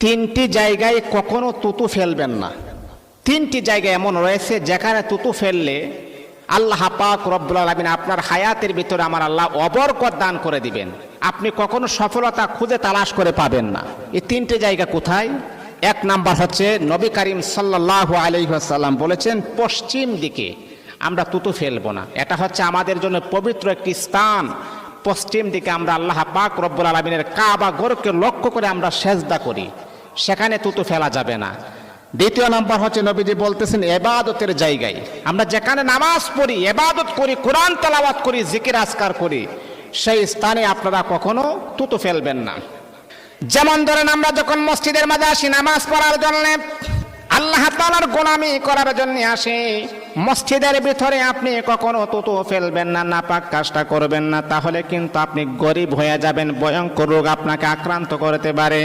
তিনটি জায়গায় কখনো তুতু ফেলবেন না। তিনটি জায়গা এমন রয়েছে যেখানে তুতু ফেললে আল্লাহ পাক রব্বুল আলামিন আপনার হায়াতের ভিতরে আমার আল্লাহ অবরকত দান করে দিবেন, আপনি কখনো সফলতা খুঁজে তালাশ করে পাবেন না। এই তিনটি জায়গা কোথায়? এক নাম্বার হচ্ছে নবী করিম সাল্লাল্লাহু আলাইহি ওয়াসাল্লাম বলেছেন পশ্চিম দিকে আমরা তুতু ফেলবো না। এটা হচ্ছে আমাদের জন্য পবিত্র একটি স্থান। পশ্চিম দিকে আমরা আল্লাহ পাক রব্বুল আলামিনের কাবা ঘরকে লক্ষ্য করে আমরা সেজদা করি, সেখানে তুতু ফেলা যাবে না। দ্বিতীয় নাম্বার হচ্ছে নবীজি বলতেছেন ইবাদতের জায়গায় আমরা যেখানে নামাজ পড়ি, ইবাদত করি, কোরআন তেলাওয়াত করি, জিকির আজকার করি, সেই স্থানে আপনারা কখনো তুতু ফেলবেন না। যেমন ধরেন আমরা যখন মসজিদের মাঝে আসি নামাজ পড়ার জন্য, আল্লাহ তাআলার গোলামি করার জন্য আসি, মসজিদের ভিতরে আপনি কখনো তুতু ফেলবেন না, নাপাক কাজটা করবেন না, তাহলে কিন্তু আপনি গরিব হয়ে যাবেন, ভয়ঙ্কর রোগ আপনাকে আক্রান্ত করতে পারে।